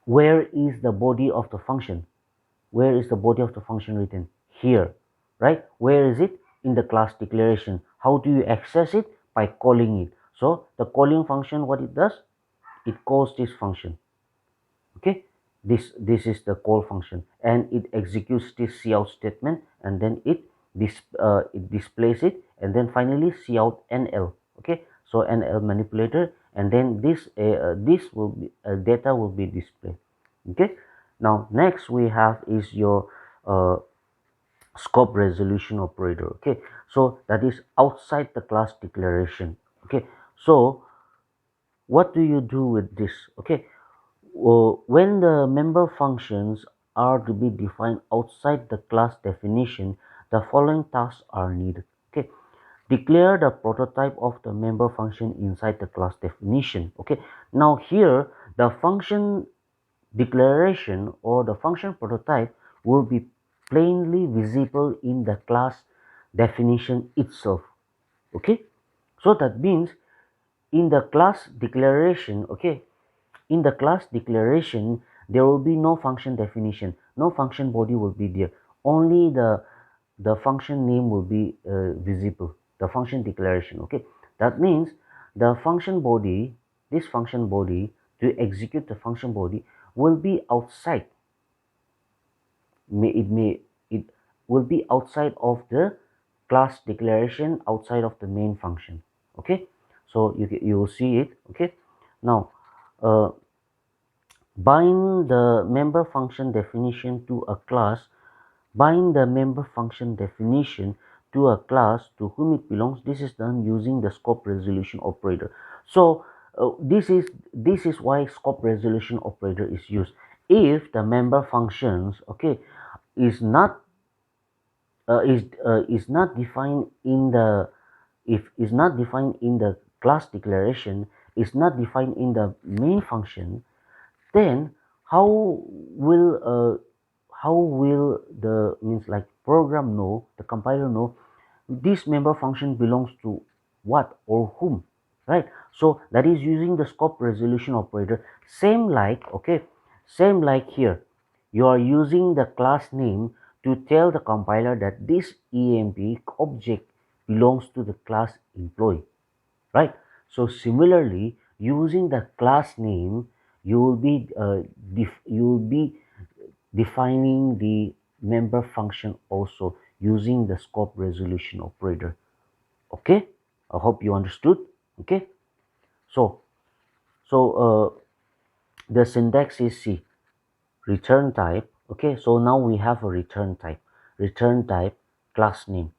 where is the body of the function? Where is the body of the function written? Here, right? Where is it? In the class declaration. How do you access it? By calling it. So the calling function, what it does, it calls this function. Okay, this is the call function, and it executes this cout statement, and then it displays it, and then finally cout nl. Okay, so nl manipulator, and then this will be data will be displayed. Okay, now next we have is your uh, scope resolution operator. Okay, so that is outside the class declaration. Okay, so what do you do with this? Okay, when the member functions are to be defined outside the class definition, the following tasks are needed. Okay, declare the prototype of the member function inside the class definition. Okay, now here the function declaration or the function prototype will be plainly visible in the class definition itself. Okay, so that means in the class declaration, okay, in the class declaration there will be no function definition, no function body will be there, only the function name will be visible, the function declaration. Okay, that means the function body, this function body, to execute the function body will be outside, it will be outside of the class declaration, outside of the main function. Okay, so you will see it. Okay, now uh, bind the member function definition to a class, bind the member function definition to a class to whom it belongs. This is done using the scope resolution operator. So this is why scope resolution operator is used. If the member functions, okay, is not is not defined in the, if is not defined in the class declaration, is not defined in the main function, then how will the, means like, program know, the compiler know this member function belongs to what or whom, right? So that is using the scope resolution operator. Same like, okay, same like here, you are using the class name to tell the compiler that this emp object belongs to the class employee, right? So similarly, using the class name, you will be you will be defining the member function also using the scope resolution operator. Okay, I hope you understood. Okay, so the syntax is C, return type. Okay, so now we have a return type class name.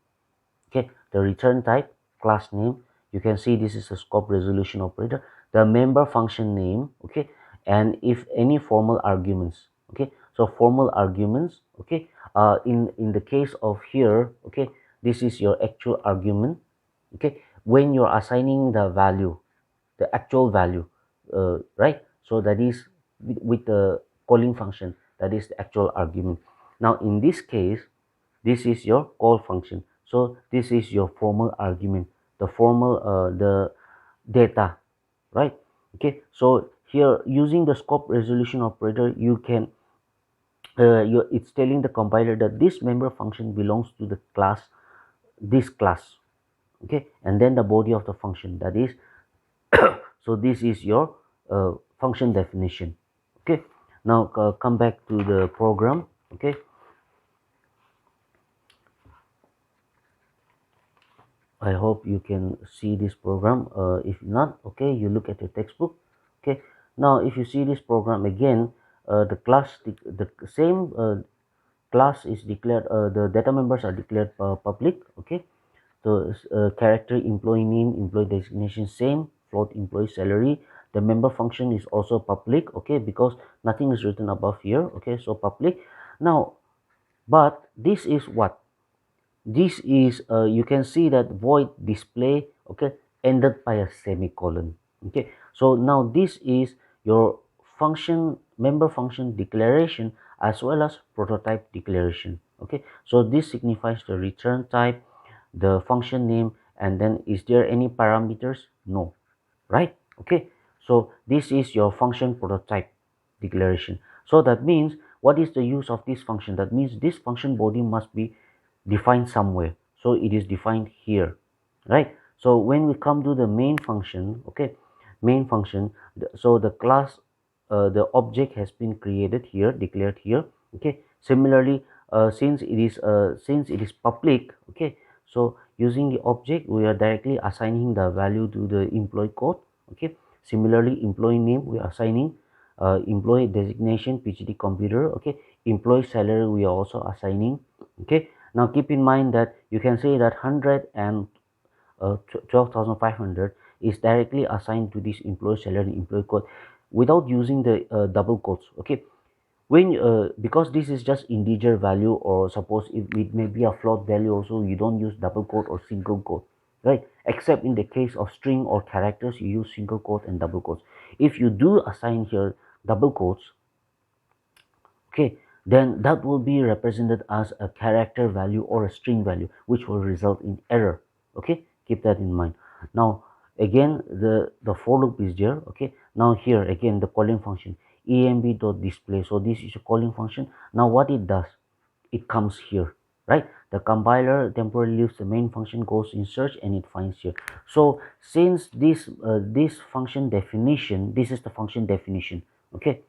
Okay, the return type class name, you can see this is a scope resolution operator, the member function name. Okay, and if any formal arguments. Okay, so formal arguments. Okay, in the case of here, okay, this is your actual argument. Okay, when you're assigning the value, the actual value, right? So that is with the calling function, that is the actual argument. Now in this case, this is your call function, so this is your formal argument, the formal the data, right? Okay, so here using the scope resolution operator, you can it's telling the compiler that this member function belongs to the class, this class. Okay, and then the body of the function, that is so this is your function definition. Okay, now come back to the program. Okay, I hope you can see this program. If not, okay, you look at your textbook. Okay, now if you see this program again, the class, the same class is declared, the data members are declared public. Okay, so character, employee name, employee designation same, float employee salary. The member function is also public. Okay, because nothing is written above here. Okay, so public. Now, but this is what, this is you can see that void display, okay, ended by a semicolon. Okay, so now this is your function, member function declaration, as well as prototype declaration. Okay, so this signifies the return type, the function name, and then is there any parameters? No, right? Okay, so this is your function prototype declaration. So that means, what is the use of this function? That means this function body must be defined somewhere, so it is defined here, right? So when we come to the main function, okay, main function, so the class, the object has been created here, declared here, okay. Similarly, since it is public, okay, so using the object we are directly assigning the value to the employee code, okay. Similarly, employee name we are assigning, employee designation pgd computer, okay. Employee salary we are also assigning, okay. Now keep in mind that you can say that 100 and 12,500 is directly assigned to this employee salary and employee code without using the double quotes, okay. When because this is just integer value, or suppose if it may be a float value also, you don't use double quote or single quote, right? Except in the case of string or characters, you use single quote and double quotes. If you do assign here double quotes, okay, then that will be represented as a character value or a string value, which will result in error, okay. Keep that in mind. Now again, the for loop is there, okay. Now here again, the calling function emb.display, so this is a calling function. Now what it does, it comes here, right? The compiler temporarily leaves the main function, goes in search, and it finds here. So since this function definition, this is the function definition, okay.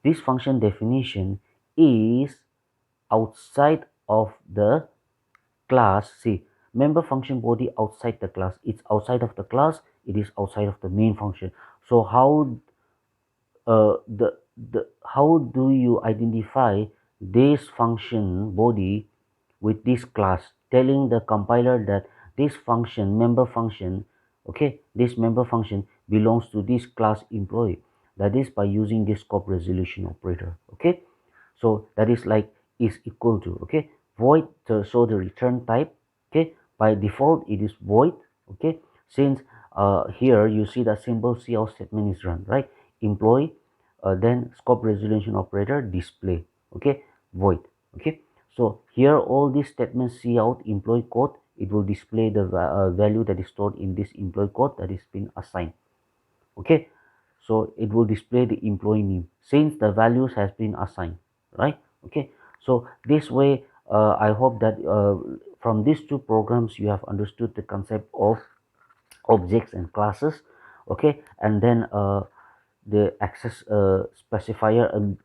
This function definition is outside of the class. See, member function body outside the class, it's outside of the class, it is outside of the main function. So how how do you identify this function body with this class, telling the compiler that this function, member function, okay, this member function belongs to this class employee? That is by using this scope resolution operator, okay. So that is like is equal to, okay, void, so the return type, okay, by default it is void, okay. Since here you see that simple cout statement is run, right? Employee, then scope resolution operator display, okay, void, okay. So here all these statements cout employee code, it will display the value that is stored in this employee code that is being assigned, okay. So it will display the employee name since the values has been assigned, right? Okay, so this way I hope that from these two programs you have understood the concept of objects and classes, okay. And then the access specifier,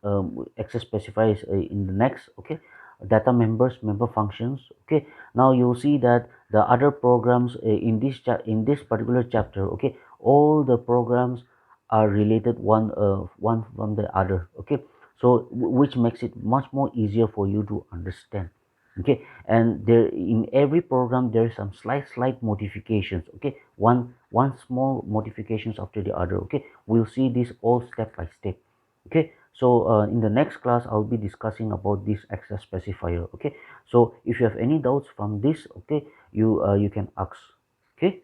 access specifier is in the next, okay. Data members, member functions, okay. Now you'll see that the other programs in this particular chapter, okay, all the programs are related one from the other, okay. So which makes it much more easier for you to understand, okay. And there, in every program there is some slight modifications, okay. One small modifications after the other, okay. We'll see this all step by step, okay. So in the next class I'll be discussing about this access specifier, okay. So if you have any doubts from this, okay, you can ask, okay.